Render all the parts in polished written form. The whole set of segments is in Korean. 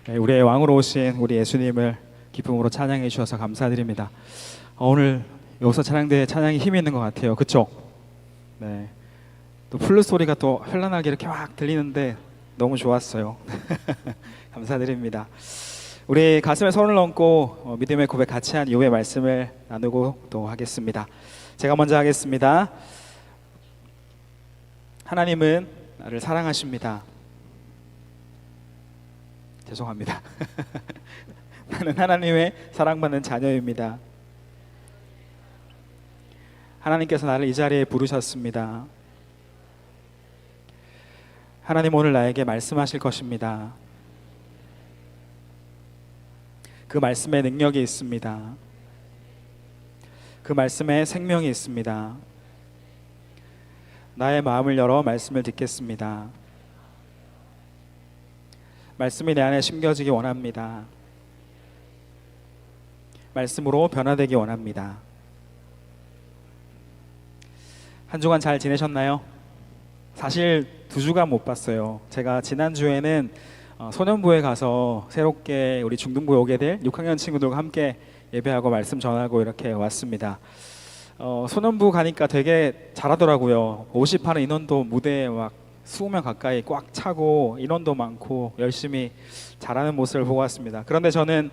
네, 우리의 왕으로 오신 우리 예수님을 기쁨으로 찬양해 주셔서 감사드립니다. 오늘 여기서 찬양대에 찬양이 힘이 있는 것 같아요. 그쵸? 네. 또 플룻 소리가 또 현란하게 이렇게 막 들리는데 너무 좋았어요. 감사드립니다. 우리 가슴에 손을 얹고 믿음의 고백 같이 한 이후의 말씀을 나누고 또 하겠습니다. 제가 먼저 하겠습니다. 하나님은 나를 사랑하십니다. 죄송합니다. 나는 하나님의 사랑받는 자녀입니다. 하나님께서 나를 이 자리에 부르셨습니다. 하나님 오늘 나에게 말씀하실 것입니다. 그 말씀에 능력이 있습니다. 그 말씀에 생명이 있습니다. 나의 마음을 열어 말씀을 듣겠습니다. 말씀이 내 안에 심겨지기 원합니다. 말씀으로 변화되기 원합니다. 한 주간 잘 지내셨나요? 사실 2주간 못 봤어요. 제가 지난주에는 소년부에 가서 새롭게 우리 중등부에 오게 될 6학년 친구들과 함께 예배하고 말씀 전하고 이렇게 왔습니다. 소년부 가니까 되게 잘하더라고요. 50하는 인원도 무대에 막 20명 가까이 꽉 차고 인원도 많고 열심히 잘하는 모습을 보고 왔습니다. 그런데 저는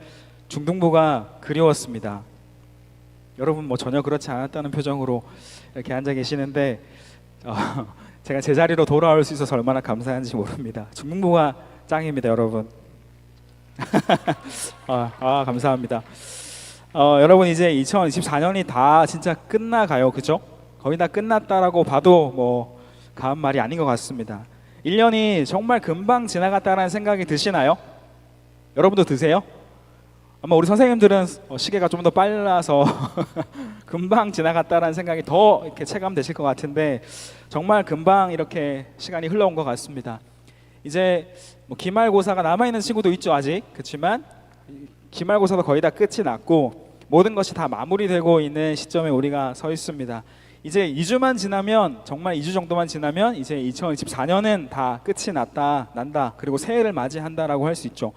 중등부가 그리웠습니다. 여러분 뭐 전혀 그렇지 않았다는 표정으로 이렇게 앉아 계시는데 제가 제자리로 돌아올 수 있어서 얼마나 감사한지 모릅니다. 중등부가 짱입니다, 여러분. 감사합니다. 여러분 이제 2024년이 다 진짜 끝나가요, 그죠? 거의 다 끝났다라고 봐도 뭐 가한 말이 아닌 것 같습니다. 1년이 정말 금방 지나갔다는 생각이 드시나요? 여러분도 드세요? 아마 우리 선생님들은 시계가 좀 더 빨라서 금방 지나갔다는 생각이 더 이렇게 체감되실 것 같은데 정말 금방 이렇게 시간이 흘러온 것 같습니다. 이제 뭐 기말고사가 남아있는 친구도 있죠, 아직. 그렇지만 기말고사도 거의 다 끝이 났고 모든 것이 다 마무리되고 있는 시점에 우리가 서 있습니다. 이제 2주만 지나면, 정말 2주 정도만 지나면 이제 2024년은 다 끝이 난다. 그리고 새해를 맞이한다라고 할 수 있죠.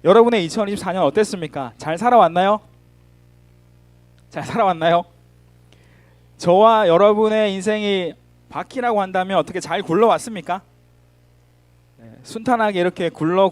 여러분의 2024년 어땠습니까? 잘 살아왔나요? 잘 살아왔나요? 저와 여러분의 인생이 바퀴라고 한다면 어떻게 잘 굴러왔습니까? 순탄하게 이렇게 굴러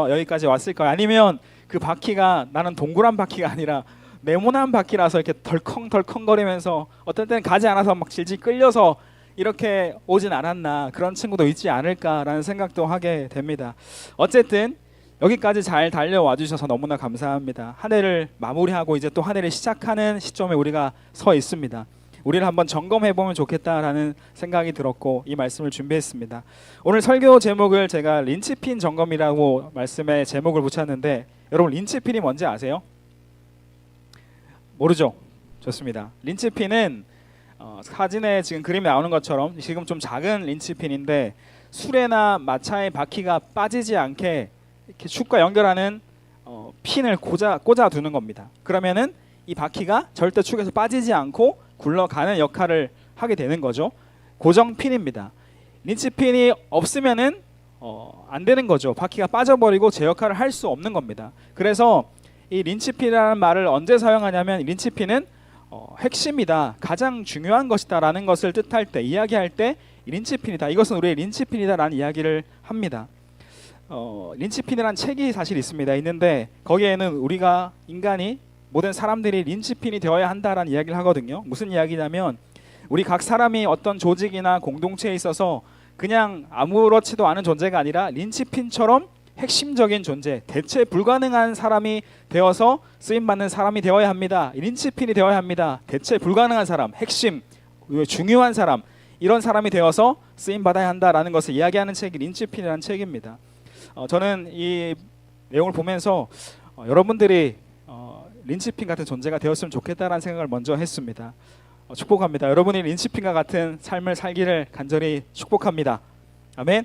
여기까지 왔을까요? 아니면 그 바퀴가 나는 동그란 바퀴가 아니라 네모난 바퀴라서 이렇게 덜컹덜컹거리면서 어떨 때는 가지 않아서 막 질질 끌려서 이렇게 오진 않았나, 그런 친구도 있지 않을까라는 생각도 하게 됩니다. 어쨌든 여기까지 잘 달려와 주셔서 너무나 감사합니다. 한 해를 마무리하고 이제 또 한 해를 시작하는 시점에 우리가 서 있습니다. 우리를 한번 점검해보면 좋겠다라는 생각이 들었고 이 말씀을 준비했습니다. 오늘 설교 제목을 제가 린치핀 점검이라고 말씀에 제목을 붙였는데, 여러분 린치핀이 뭔지 아세요? 모르죠? 좋습니다. 린치핀은 사진에 지금 그림이 나오는 것처럼 지금 좀 작은 린치핀인데 수레나 마차의 바퀴가 빠지지 않게 이렇게 축과 연결하는 핀을 꽂아 두는 겁니다. 그러면은 이 바퀴가 절대 축에서 빠지지 않고 굴러가는 역할을 하게 되는 거죠. 고정 핀입니다. 린치핀이 없으면은 안 되는 거죠. 바퀴가 빠져버리고 제 역할을 할 수 없는 겁니다. 그래서 이 린치핀이라는 말을 언제 사용하냐면 린치핀은 핵심이다, 가장 중요한 것이다 라는 것을 뜻할 때, 이야기할 때 린치핀이다, 이것은 우리의 린치핀이다 라는 이야기를 합니다. 린치핀이라는 책이 사실 있는데 거기에는 우리가 인간이, 모든 사람들이 린치핀이 되어야 한다라는 이야기를 하거든요. 무슨 이야기냐면 우리 각 사람이 어떤 조직이나 공동체에 있어서 그냥 아무렇지도 않은 존재가 아니라 린치핀처럼 핵심적인 존재, 대체 불가능한 사람이 되어서 쓰임받는 사람이 되어야 합니다. 린치핀이 되어야 합니다. 대체 불가능한 사람, 핵심, 중요한 사람, 이런 사람이 되어서 쓰임받아야 한다라는 것을 이야기하는 책이 린치핀이라는 책입니다. 저는 이 내용을 보면서 여러분들이 린치핀 같은 존재가 되었으면 좋겠다라는 생각을 먼저 했습니다. 축복합니다. 여러분이 린치핀과 같은 삶을 살기를 간절히 축복합니다. 아멘.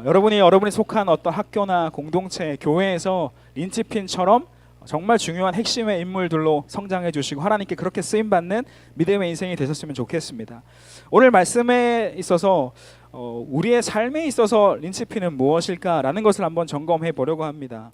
여러분이 속한 어떤 학교나 공동체, 교회에서 린치핀처럼 정말 중요한 핵심의 인물들로 성장해 주시고 하나님께 그렇게 쓰임받는 믿음의 인생이 되셨으면 좋겠습니다. 오늘 말씀에 있어서 우리의 삶에 있어서 린치핀은 무엇일까라는 것을 한번 점검해 보려고 합니다.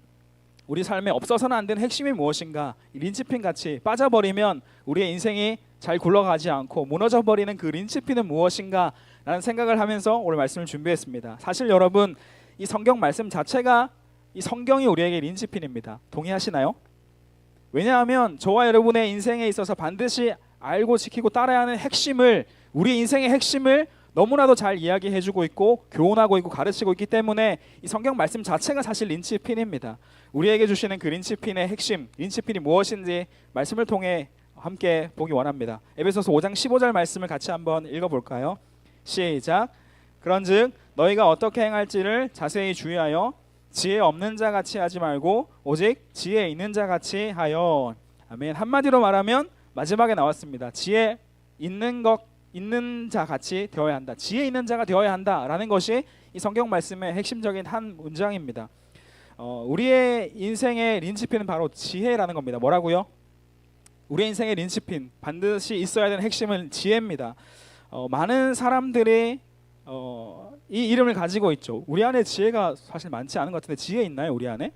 우리 삶에 없어서는 안 되는 핵심이 무엇인가? 린치핀 같이 빠져버리면 우리의 인생이 잘 굴러가지 않고 무너져버리는 그 린치핀은 무엇인가? 라는 생각을 하면서 오늘 말씀을 준비했습니다. 사실 여러분, 이 성경 말씀 자체가 이 성경이 우리에게 린치핀입니다. 동의하시나요? 왜냐하면 저와 여러분의 인생에 있어서 반드시 알고 지키고 따라야 하는 핵심을, 우리 인생의 핵심을 너무나도 잘 이야기해주고 있고 교훈하고 있고 가르치고 있기 때문에 이 성경 말씀 자체가 사실 린치핀입니다. 우리에게 주시는 그 린치핀의 핵심, 린치핀이 무엇인지 말씀을 통해 함께 보기 원합니다. 에베소서 5장 15절 말씀을 같이 한번 읽어볼까요? 시작. 그런즉 너희가 어떻게 행할지를 자세히 주의하여 지혜 없는 자 같이 하지 말고 오직 지혜 있는 자 같이 하여. 아멘. 한마디로 말하면 마지막에 나왔습니다. 지혜 있는 자 같이 되어야 한다. 지혜 있는 자가 되어야 한다라는 것이 이 성경 말씀의 핵심적인 한 문장입니다. 우리의 인생의 린치핀은 바로 지혜라는 겁니다. 뭐라고요? 우리의 인생의 린치핀, 반드시 있어야 되는 핵심은 지혜입니다. 많은 사람들이 이 이름을 가지고 있죠. 우리 안에 지혜가 사실 많지 않은 것 같은데 지혜 있나요? 우리 안에?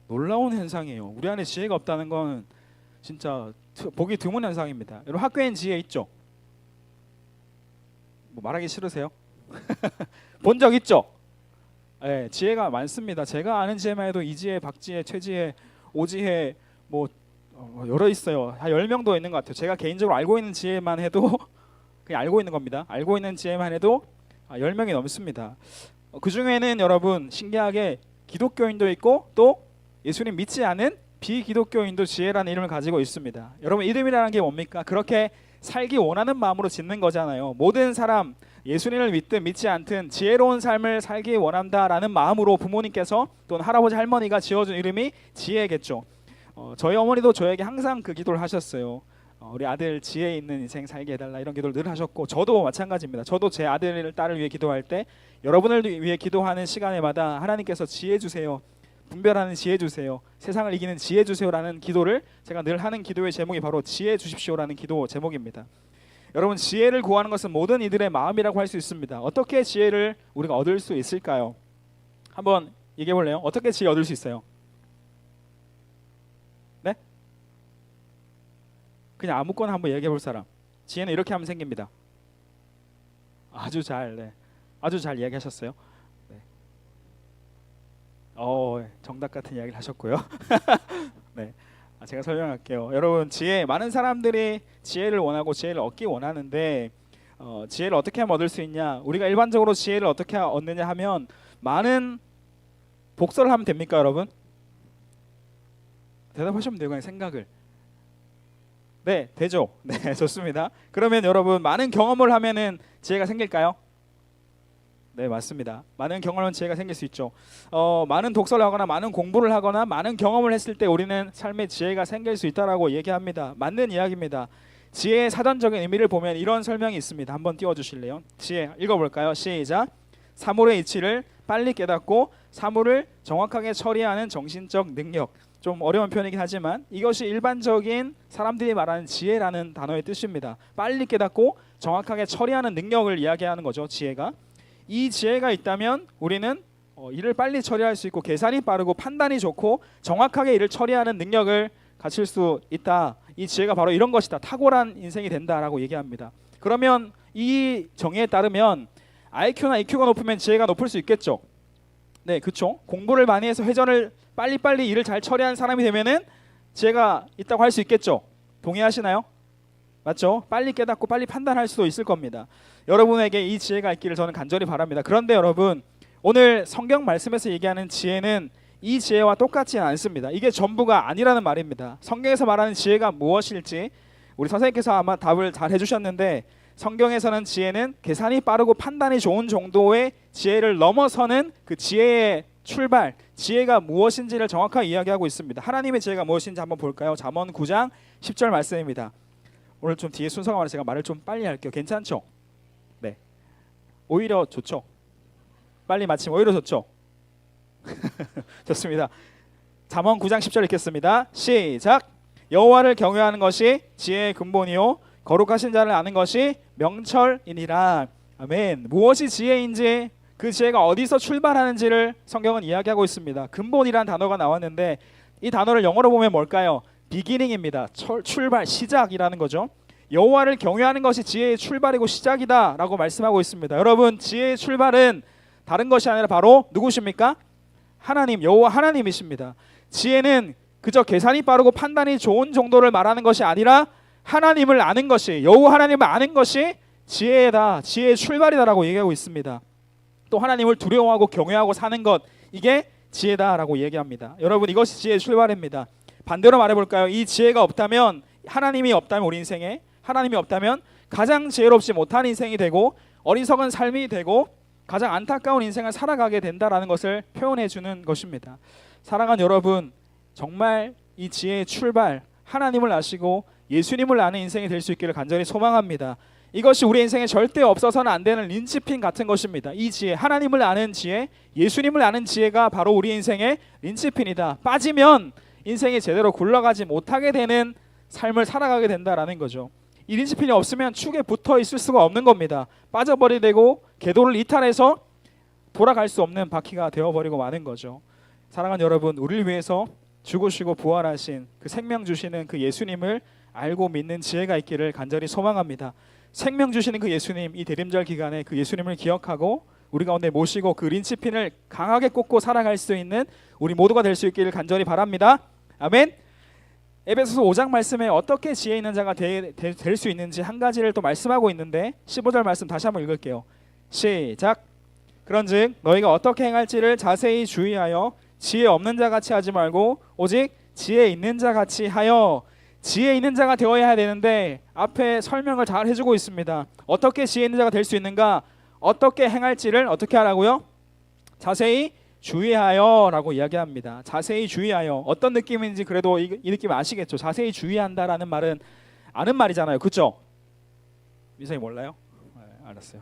놀라운 현상이에요. 우리 안에 지혜가 없다는 건 진짜 보기 드문 현상입니다. 여러분, 학교엔 지혜 있죠? 뭐 말하기 싫으세요? 본 적 있죠? 네, 지혜가 많습니다. 제가 아는 지혜만 해도 이지혜, 박지혜, 최지혜, 오지혜 뭐 여러 있어요. 한 10명도 있는 것 같아요. 제가 개인적으로 알고 있는 지혜만 해도 그냥 알고 있는 겁니다. 알고 있는 지혜만 해도 10명이 넘습니다. 그 중에는 여러분 신기하게 기독교인도 있고 또 예수님 믿지 않은 비기독교인도 지혜라는 이름을 가지고 있습니다. 여러분, 이름이라는 게 뭡니까? 그렇게 살기 원하는 마음으로 짓는 거잖아요. 모든 사람, 예수님을 믿든 믿지 않든 지혜로운 삶을 살기 원한다라는 마음으로 부모님께서 또는 할아버지 할머니가 지어준 이름이 지혜겠죠. 저희 어머니도 저에게 항상 그 기도를 하셨어요. 우리 아들 지혜 있는 인생 살게 해달라, 이런 기도를 늘 하셨고, 저도 마찬가지입니다. 저도 제 아들 딸을 위해 기도할 때, 여러분을 위해 기도하는 시간에마다 하나님께서 지혜 주세요, 분별하는 지혜 주세요, 세상을 이기는 지혜 주세요라는 기도를 제가 늘 하는 기도의 제목이 바로 지혜 주십시오라는 기도 제목입니다. 여러분, 지혜를 구하는 것은 모든 이들의 마음이라고 할 수 있습니다. 어떻게 지혜를 우리가 얻을 수 있을까요? 한번 얘기해 볼래요? 어떻게 지혜 얻을 수 있어요? 네? 그냥 아무거나 한번 얘기해 볼 사람. 지혜는 이렇게 하면 생깁니다. 아주 잘 이야기하셨어요. 네. 정답 같은 이야기를 하셨고요. 네, 제가 설명할게요. 여러분, 지혜, 많은 사람들이 지혜를 원하고 지혜를 얻기 원하는데 지혜를 어떻게 하면 얻을 수 있냐? 우리가 일반적으로 지혜를 어떻게 얻느냐 하면 많은 복설을 하면 됩니까, 여러분? 대답하시면 돼요. 그냥 생각을. 네, 되죠. 네, 좋습니다. 그러면 여러분, 많은 경험을 하면은 지혜가 생길까요? 네, 맞습니다. 많은 경험은 지혜가 생길 수 있죠. 많은 독서를 하거나 많은 공부를 하거나 많은 경험을 했을 때 우리는 삶에 지혜가 생길 수 있다라고 얘기합니다. 맞는 이야기입니다. 지혜의 사전적인 의미를 보면 이런 설명이 있습니다. 한번 띄워주실래요? 지혜 읽어볼까요? 시작. 사물의 이치를 빨리 깨닫고 사물을 정확하게 처리하는 정신적 능력. 좀 어려운 표현이긴 하지만 이것이 일반적인 사람들이 말하는 지혜라는 단어의 뜻입니다. 빨리 깨닫고 정확하게 처리하는 능력을 이야기하는 거죠. 지혜가. 이 지혜가 있다면 우리는 일을 빨리 처리할 수 있고 계산이 빠르고 판단이 좋고 정확하게 일을 처리하는 능력을 갖출 수 있다. 이 지혜가 바로 이런 것이다. 탁월한 인생이 된다라고 얘기합니다. 그러면 이 정의에 따르면 IQ나 EQ가 높으면 지혜가 높을 수 있겠죠. 네, 그렇죠. 공부를 많이 해서 회전을 빨리빨리 일을 잘 처리하는 사람이 되면은 지혜가 있다고 할 수 있겠죠. 동의하시나요? 맞죠? 빨리 깨닫고 빨리 판단할 수도 있을 겁니다. 여러분에게 이 지혜가 있기를 저는 간절히 바랍니다. 그런데 여러분, 오늘 성경 말씀에서 얘기하는 지혜는 이 지혜와 똑같지 않습니다. 이게 전부가 아니라는 말입니다. 성경에서 말하는 지혜가 무엇일지 우리 선생님께서 아마 답을 잘 해주셨는데, 성경에서는 지혜는 계산이 빠르고 판단이 좋은 정도의 지혜를 넘어서는 그 지혜의 출발, 지혜가 무엇인지를 정확하게 이야기하고 있습니다. 하나님의 지혜가 무엇인지 한번 볼까요? 잠언 9장 10절 말씀입니다. 오늘 좀 뒤에 순서가 많아서 제가 말을 좀 빨리 할게요. 괜찮죠? 네, 오히려 좋죠. 빨리 마치면 오히려 좋죠. 좋습니다. 잠언 9장 10절 읽겠습니다. 시작. 여호와를 경외하는 것이 지혜의 근본이요 거룩하신 자를 아는 것이 명철이니라. 아멘. 무엇이 지혜인지, 그 지혜가 어디서 출발하는지를 성경은 이야기하고 있습니다. 근본이란 단어가 나왔는데 이 단어를 영어로 보면 뭘까요? 비기닝입니다. 출발, 시작이라는 거죠. 여호와를 경외하는 것이 지혜의 출발이고 시작이다라고 말씀하고 있습니다. 여러분, 지혜의 출발은 다른 것이 아니라 바로 누구십니까? 하나님, 여호와 하나님이십니다. 지혜는 그저 계산이 빠르고 판단이 좋은 정도를 말하는 것이 아니라 하나님을 아는 것이, 여호와 하나님을 아는 것이 지혜다, 지혜의 출발이다라고 얘기하고 있습니다. 또 하나님을 두려워하고 경외하고 사는 것, 이게 지혜다라고 얘기합니다. 여러분, 이것이 지혜의 출발입니다. 반대로 말해볼까요? 이 지혜가 없다면, 하나님이 없다면 우리 인생에, 하나님이 없다면 가장 지혜롭지 못한 인생이 되고 어리석은 삶이 되고 가장 안타까운 인생을 살아가게 된다라는 것을 표현해 주는 것입니다. 사랑하는 여러분, 정말 이 지혜의 출발, 하나님을 아시고 예수님을 아는 인생이 될 수 있기를 간절히 소망합니다. 이것이 우리 인생에 절대 없어서는 안 되는 린치핀 같은 것입니다. 이 지혜, 하나님을 아는 지혜, 예수님을 아는 지혜가 바로 우리 인생의 린치핀이다. 빠지면 인생이 제대로 굴러가지 못하게 되는 삶을 살아가게 된다라는 거죠. 이 린치핀이 없으면 축에 붙어 있을 수가 없는 겁니다. 빠져버리게 되고 궤도를 이탈해서 돌아갈 수 없는 바퀴가 되어버리고 마는 거죠. 사랑하는 여러분, 우리를 위해서 죽으시고 부활하신 그 생명 주시는 그 예수님을 알고 믿는 지혜가 있기를 간절히 소망합니다. 생명 주시는 그 예수님, 이 대림절 기간에 그 예수님을 기억하고 우리 가운데 모시고 그 린치핀을 강하게 꽂고 살아갈 수 있는 우리 모두가 될 수 있기를 간절히 바랍니다. 아멘. 에베소서 5장 말씀에 어떻게 지혜 있는 자가 될 수 있는지 한 가지를 또 말씀하고 있는데 15절 말씀 다시 한번 읽을게요. 시작. 그런즉 너희가 어떻게 행할지를 자세히 주의하여 지혜 없는 자 같이 하지 말고 오직 지혜 있는 자 같이 하여. 지혜 있는 자가 되어야 되는데 앞에 설명을 잘 해주고 있습니다. 어떻게 지혜 있는 자가 될 수 있는가? 어떻게 행할지를 어떻게 하라고요? 자세히 주의하여 라고 이야기합니다. 자세히 주의하여. 어떤 느낌인지 그래도 이 느낌 아시겠죠? 자세히 주의한다라는 말은 아는 말이잖아요. 그렇죠? 미성이 몰라요? 네, 알았어요.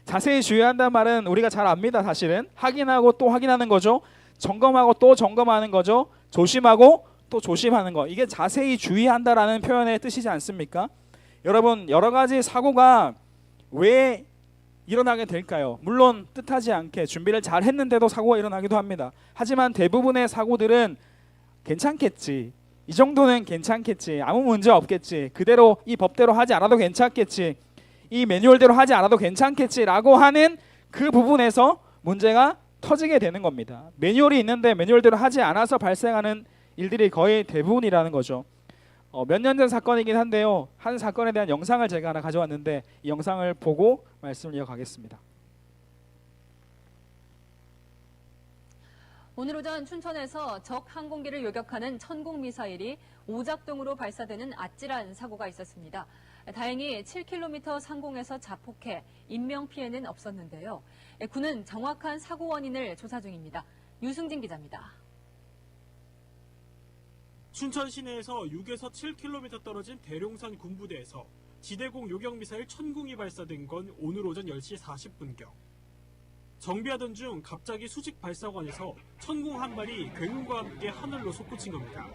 자세히 주의한다는 말은 우리가 잘 압니다. 사실은 확인하고 또 확인하는 거죠. 점검하고 또 점검하는 거죠. 조심하고 또 조심하는 거. 이게 자세히 주의한다라는 표현의 뜻이지 않습니까? 여러분, 여러 가지 사고가 왜 일어나게 될까요? 물론 뜻하지 않게 준비를 잘 했는데도 사고가 일어나기도 합니다. 하지만 대부분의 사고들은 괜찮겠지, 이 정도는 괜찮겠지, 아무 문제 없겠지, 그대로 이 법대로 하지 않아도 괜찮겠지, 이 매뉴얼대로 하지 않아도 괜찮겠지라고 하는 그 부분에서 문제가 터지게 되는 겁니다. 매뉴얼이 있는데 매뉴얼대로 하지 않아서 발생하는 일들이 거의 대부분이라는 거죠. 몇 년 전 사건이긴 한데요. 한 사건에 대한 영상을 제가 하나 가져왔는데 이 영상을 보고 말씀을 이어가겠습니다. 오늘 오전 춘천에서 적 항공기를 요격하는 천공 미사일이 오작동으로 발사되는 아찔한 사고가 있었습니다. 다행히 7km 상공에서 자폭해 인명피해는 없었는데요. 군은 정확한 사고 원인을 조사 중입니다. 유승진 기자입니다. 춘천 시내에서 6에서 7km 떨어진 대룡산 군부대에서 지대공 요격미사일 천궁이 발사된 건 오늘 오전 10시 40분경. 정비하던 중 갑자기 수직 발사관에서 천궁 한 발이 굉음과 함께 하늘로 솟구친 겁니다.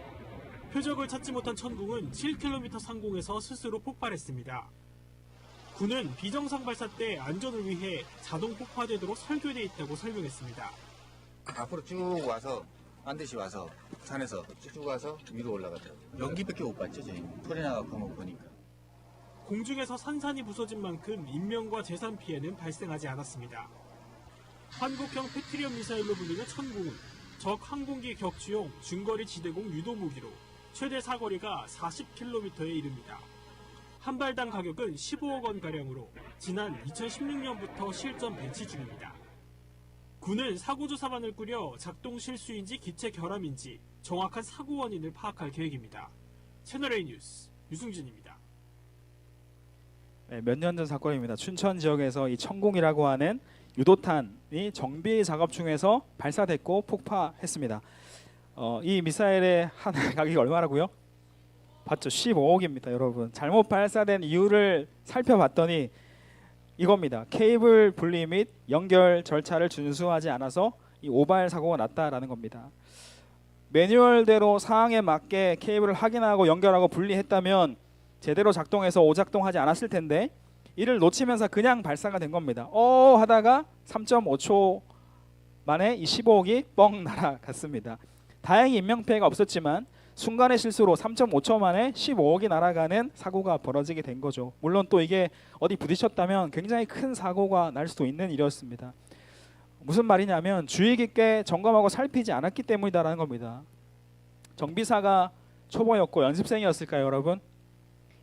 표적을 찾지 못한 천궁은 7km 상공에서 스스로 폭발했습니다. 군은 비정상 발사 때 안전을 위해 자동 폭파되도록 설계되어 있다고 설명했습니다. 앞으로 쭉 와서 반드시 와서 산에서 쭉 와서 위로 올라가죠. 연기밖에 못 봤죠. 저희 소리 나가고 한번 보니까. 공중에서 산산이 부서진 만큼 인명과 재산 피해는 발생하지 않았습니다. 한국형 패트리엇 미사일로 불리는 천궁은 적 항공기 격추용 중거리 지대공 유도 무기로 최대 사거리가 40km에 이릅니다. 한 발당 가격은 15억 원가량으로 지난 2016년부터 실전 배치 중입니다. 군은 사고조사반을 꾸려 작동 실수인지 기체 결함인지 정확한 사고 원인을 파악할 계획입니다. 채널A 뉴스 유승진입니다. 몇 년 전 사건입니다. 춘천 지역에서 이 천궁이라고 하는 유도탄이 정비 작업 중에서 발사됐고 폭파했습니다. 이 미사일의 한 가격이 얼마라고요? 봤죠? 15억입니다. 여러분, 잘못 발사된 이유를 살펴봤더니 이겁니다. 케이블 분리 및 연결 절차를 준수하지 않아서 이 오발 사고가 났다라는 겁니다. 매뉴얼대로 사항에 맞게 케이블을 확인하고 연결하고 분리했다면 제대로 작동해서 오작동하지 않았을 텐데 이를 놓치면서 그냥 발사가 된 겁니다. 하다가 3.5초 만에 이 15억이 뻥 날아갔습니다. 다행히 인명피해가 없었지만 순간의 실수로 3.5초 만에 15억이 날아가는 사고가 벌어지게 된 거죠. 물론 또 이게 어디 부딪혔다면 굉장히 큰 사고가 날 수도 있는 일이었습니다. 무슨 말이냐면 주의 깊게 점검하고 살피지 않았기 때문이다라는 겁니다. 정비사가 초보였고 연습생이었을까요, 여러분?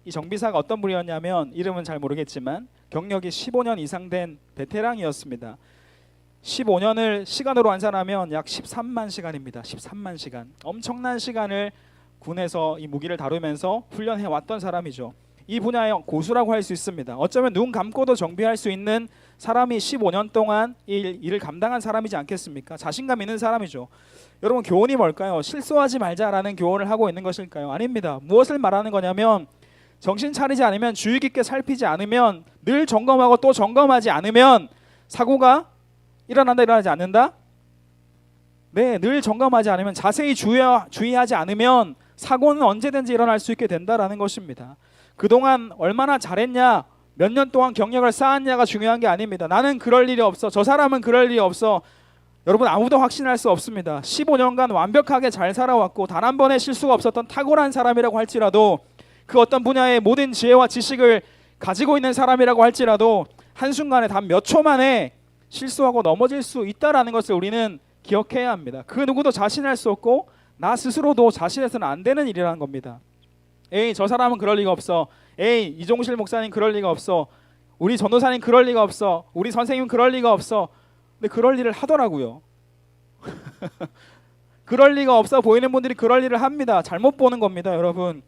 이 정비사가 어떤 분이었냐면 이름은 잘 모르겠지만 경력이 15년 이상 된 베테랑이었습니다. 15년을 시간으로 환산하면 약 13만 시간입니다. 13만 시간. 엄청난 시간을 군에서 이 무기를 다루면서 훈련해 왔던 사람이죠. 이 분야의 고수라고 할 수 있습니다. 어쩌면 눈 감고도 정비할 수 있는 사람이 15년 동안 이 일을 감당한 사람이지 않겠습니까? 자신감 있는 사람이죠. 여러분, 교훈이 뭘까요? 실수하지 말자라는 교훈을 하고 있는 것일까요? 아닙니다. 무엇을 말하는 거냐면 정신 차리지 않으면, 주의 깊게 살피지 않으면, 늘 점검하고 또 점검하지 않으면 사고가 일어난다, 일어나지 않는다? 네, 늘 점검하지 않으면, 자세히 주의하지 않으면 사고는 언제든지 일어날 수 있게 된다라는 것입니다. 그동안 얼마나 잘했냐, 몇 년 동안 경력을 쌓았냐가 중요한 게 아닙니다. 나는 그럴 일이 없어, 저 사람은 그럴 일이 없어. 여러분, 아무도 확신할 수 없습니다. 15년간 완벽하게 잘 살아왔고 단 한 번의 실수가 없었던 탁월한 사람이라고 할지라도, 그 어떤 분야의 모든 지혜와 지식을 가지고 있는 사람이라고 할지라도 한순간에 단 몇 초 만에 실수하고 넘어질 수 있다라는 것을 우리는 기억해야 합니다. 그 누구도 자신할 수 없고 나 스스로도 자신해서는 안 되는 일이라는 겁니다. 에이, 저 사람은 그럴 리가 없어. 에이, 이종실 목사님 그럴 리가 없어. 우리 전도사님 그럴 리가 없어. 우리 선생님 그럴 리가 없어. 근데 그럴 일을 하더라고요. 그럴 리가 없어 보이는 분들이 그럴 일을 합니다. 잘못 보는 겁니다, 여러분.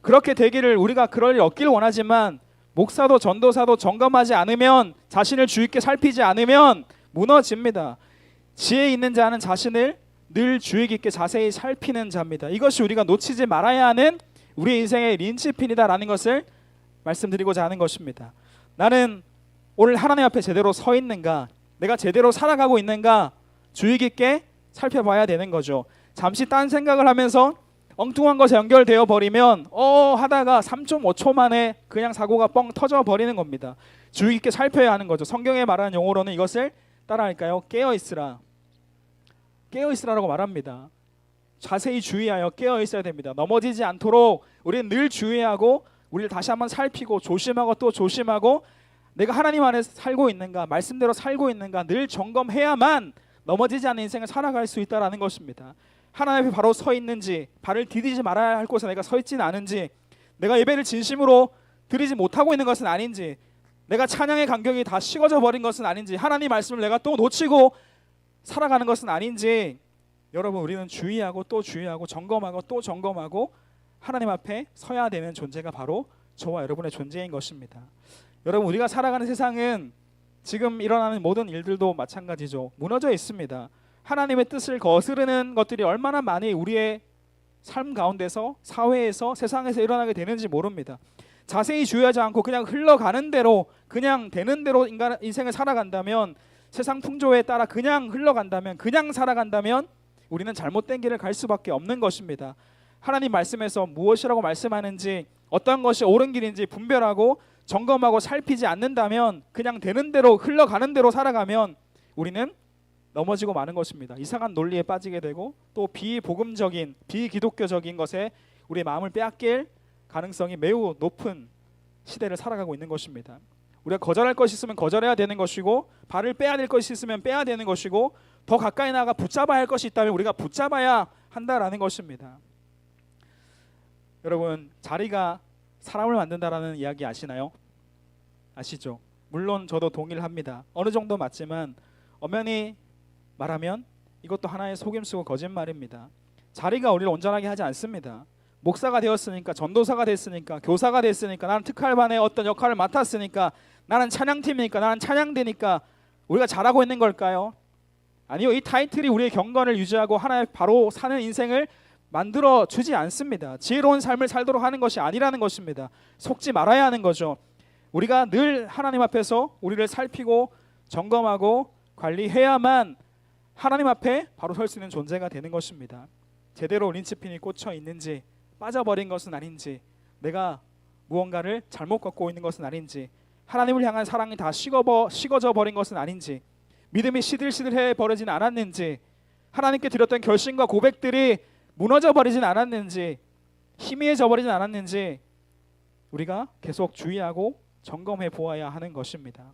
그렇게 되기를, 우리가 그럴 일 없기를 원하지만 목사도 전도사도 점검하지 않으면, 자신을 주의 깊게 살피지 않으면 무너집니다. 지혜 있는 자는 자신을 늘 주의 깊게 자세히 살피는 자입니다. 이것이 우리가 놓치지 말아야 하는 우리 인생의 린치핀이다라는 것을 말씀드리고자 하는 것입니다. 나는 오늘 하나님 앞에 제대로 서 있는가, 내가 제대로 살아가고 있는가 주의 깊게 살펴봐야 되는 거죠. 잠시 딴 생각을 하면서 엉뚱한 것에 연결되어 버리면 하다가 3.5초 만에 그냥 사고가 뻥 터져 버리는 겁니다. 주의 깊게 살펴야 하는 거죠. 성경에 말하는 용어로는 이것을 따라할까요? 깨어있으라. 깨어있으라라고 말합니다. 자세히 주의하여 깨어 있어야 됩니다. 넘어지지 않도록 우리는 늘 주의하고, 우리를 다시 한번 살피고 조심하고 또 조심하고, 내가 하나님 안에 살고 있는가, 말씀대로 살고 있는가 늘 점검해야만 넘어지지 않는 인생을 살아갈 수 있다는 것입니다. 하나님 앞에 바로 서 있는지, 발을 디디지 말아야 할 곳에 내가 서 있지는 않은지, 내가 예배를 진심으로 드리지 못하고 있는 것은 아닌지, 내가 찬양의 간격이 다 식어져 버린 것은 아닌지, 하나님 말씀을 내가 또 놓치고 살아가는 것은 아닌지, 여러분, 우리는 주의하고 또 주의하고 점검하고 또 점검하고 하나님 앞에 서야 되는 존재가 바로 저와 여러분의 존재인 것입니다. 여러분, 우리가 살아가는 세상은 지금 일어나는 모든 일들도 마찬가지죠. 무너져 있습니다. 하나님의 뜻을 거스르는 것들이 얼마나 많이 우리의 삶 가운데서, 사회에서, 세상에서 일어나게 되는지 모릅니다. 자세히 주의하지 않고 그냥 흘러가는 대로, 그냥 되는 대로 인생을 살아간다면, 세상 풍조에 따라 그냥 흘러간다면, 그냥 살아간다면 우리는 잘못된 길을 갈 수밖에 없는 것입니다. 하나님 말씀에서 무엇이라고 말씀하는지, 어떤 것이 옳은 길인지 분별하고 점검하고 살피지 않는다면, 그냥 되는 대로 흘러가는 대로 살아가면 우리는 넘어지고 마는 것입니다. 이상한 논리에 빠지게 되고 또 비복음적인, 비기독교적인 것에 우리의 마음을 빼앗길 가능성이 매우 높은 시대를 살아가고 있는 것입니다. 우리가 거절할 것이 있으면 거절해야 되는 것이고, 발을 빼야 될 것이 있으면 빼야 되는 것이고, 더 가까이 나가 붙잡아야 할 것이 있다면 우리가 붙잡아야 한다라는 것입니다. 여러분, 자리가 사람을 만든다라는 이야기 아시나요? 아시죠? 물론 저도 동의를 합니다. 어느 정도 맞지만 엄연히 말하면 이것도 하나의 속임수고 거짓말입니다. 자리가 우리를 온전하게 하지 않습니다. 목사가 되었으니까, 전도사가 됐으니까, 교사가 됐으니까, 나는 특활반의 어떤 역할을 맡았으니까, 나는 찬양팀이니까, 나는 찬양대니까 우리가 잘하고 있는 걸까요? 아니요. 이 타이틀이 우리의 경건을 유지하고 하나의 바로 사는 인생을 만들어 주지 않습니다. 지혜로운 삶을 살도록 하는 것이 아니라는 것입니다. 속지 말아야 하는 거죠. 우리가 늘 하나님 앞에서 우리를 살피고 점검하고 관리해야만 하나님 앞에 바로 설 수 있는 존재가 되는 것입니다. 제대로 린치핀이 꽂혀 있는지, 빠져버린 것은 아닌지, 내가 무언가를 잘못 걷고 있는 것은 아닌지, 하나님을 향한 사랑이 다 식어져 버린 것은 아닌지, 믿음이 시들시들해 버리진 않았는지, 하나님께 드렸던 결심과 고백들이 무너져 버리진 않았는지, 희미해져 버리진 않았는지 우리가 계속 주의하고 점검해 보아야 하는 것입니다.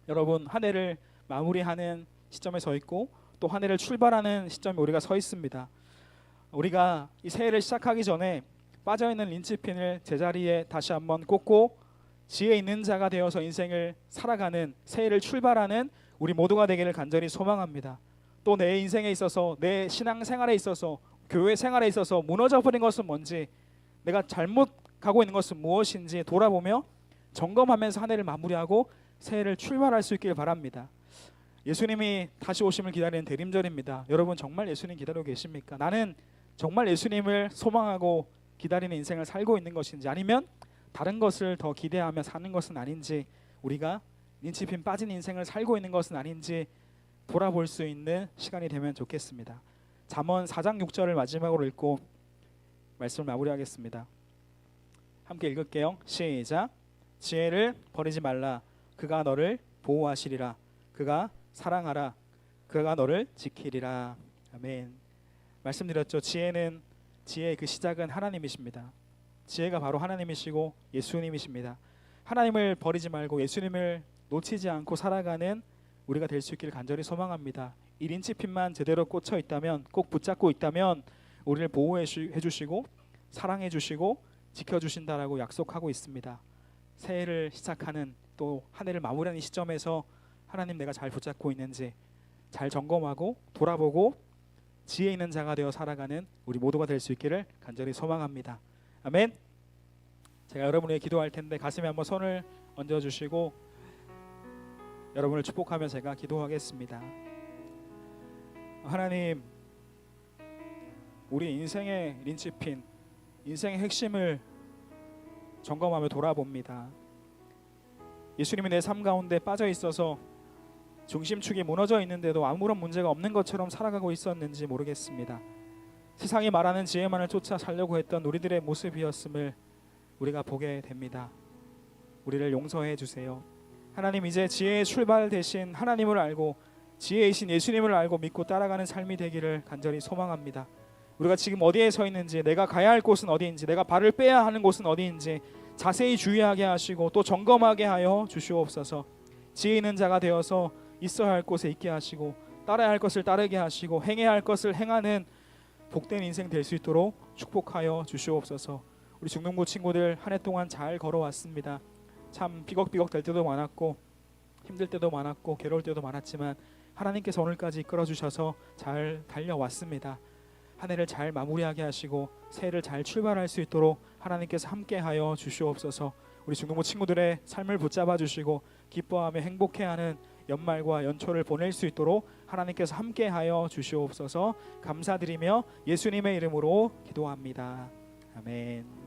여러분, 한 해를 마무리하는 시점에 서 있고 또 한 해를 출발하는 시점에 우리가 서 있습니다. 우리가 이 새해를 시작하기 전에 빠져있는 린치핀을 제자리에 다시 한번 꽂고 지혜 있는 자가 되어서 인생을 살아가는, 새해를 출발하는 우리 모두가 되기를 간절히 소망합니다. 또 내 인생에 있어서, 내 신앙생활에 있어서, 교회 생활에 있어서 무너져 버린 것은 뭔지, 내가 잘못 가고 있는 것은 무엇인지 돌아보며 점검하면서 한 해를 마무리하고 새해를 출발할 수 있길 바랍니다. 예수님이 다시 오심을 기다리는 대림절입니다. 여러분, 정말 예수님 기다리고 계십니까? 나는 정말 예수님을 소망하고 기다리는 인생을 살고 있는 것인지, 아니면 다른 것을 더 기대하며 사는 것은 아닌지, 우리가 린치핀 빠진 인생을 살고 있는 것은 아닌지 돌아볼 수 있는 시간이 되면 좋겠습니다. 잠언 4장 6절을 마지막으로 읽고 말씀을 마무리하겠습니다. 함께 읽을게요. 시작. 지혜를 버리지 말라. 그가 너를 보호하시리라. 그가 사랑하라. 그가 너를 지키리라. 아멘. 말씀드렸죠. 지혜의 그 시작은 하나님이십니다. 지혜가 바로 하나님이시고 예수님이십니다. 하나님을 버리지 말고 예수님을 놓치지 않고 살아가는 우리가 될 수 있기를 간절히 소망합니다. 이 린치핀만 제대로 꽂혀 있다면, 꼭 붙잡고 있다면 우리를 보호해 주시고 사랑해 주시고 지켜주신다라고 약속하고 있습니다. 새해를 시작하는, 또 한 해를 마무리하는 시점에서 하나님, 내가 잘 붙잡고 있는지 잘 점검하고 돌아보고 지혜 있는 자가 되어 살아가는 우리 모두가 될 수 있기를 간절히 소망합니다. 아멘. 제가 여러분에게 기도할 텐데 가슴에 한번 손을 얹어주시고 여러분을 축복하며 제가 기도하겠습니다. 하나님, 우리 인생의 린치핀, 인생의 핵심을 점검하며 돌아봅니다. 예수님이 내 삶 가운데 빠져 있어서 중심축이 무너져 있는데도 아무런 문제가 없는 것처럼 살아가고 있었는지 모르겠습니다. 세상이 말하는 지혜만을 쫓아 살려고 했던 우리들의 모습이었음을 우리가 보게 됩니다. 우리를 용서해 주세요. 하나님, 이제 지혜의 출발 대신 하나님을 알고 지혜이신 예수님을 알고 믿고 따라가는 삶이 되기를 간절히 소망합니다. 우리가 지금 어디에 서 있는지, 내가 가야 할 곳은 어디인지, 내가 발을 빼야 하는 곳은 어디인지 자세히 주의하게 하시고 또 점검하게 하여 주시옵소서. 지혜 있는 자가 되어서 있어야 할 곳에 있게 하시고 따라야 할 것을 따르게 하시고 행해야 할 것을 행하는 복된 인생 될 수 있도록 축복하여 주시옵소서. 우리 중동부 친구들 한 해 동안 잘 걸어왔습니다. 참 비걱비걱 될 때도 많았고 힘들 때도 많았고 괴로울 때도 많았지만 하나님께서 오늘까지 이끌어 주셔서 잘 달려왔습니다. 한 해를 잘 마무리하게 하시고 새해를 잘 출발할 수 있도록 하나님께서 함께하여 주시옵소서. 우리 중동부 친구들의 삶을 붙잡아 주시고 기뻐하며 행복해하는 연말과 연초를 보낼 수 있도록 하나님께서 함께하여 주시옵소서. 감사드리며 예수님의 이름으로 기도합니다. 아멘.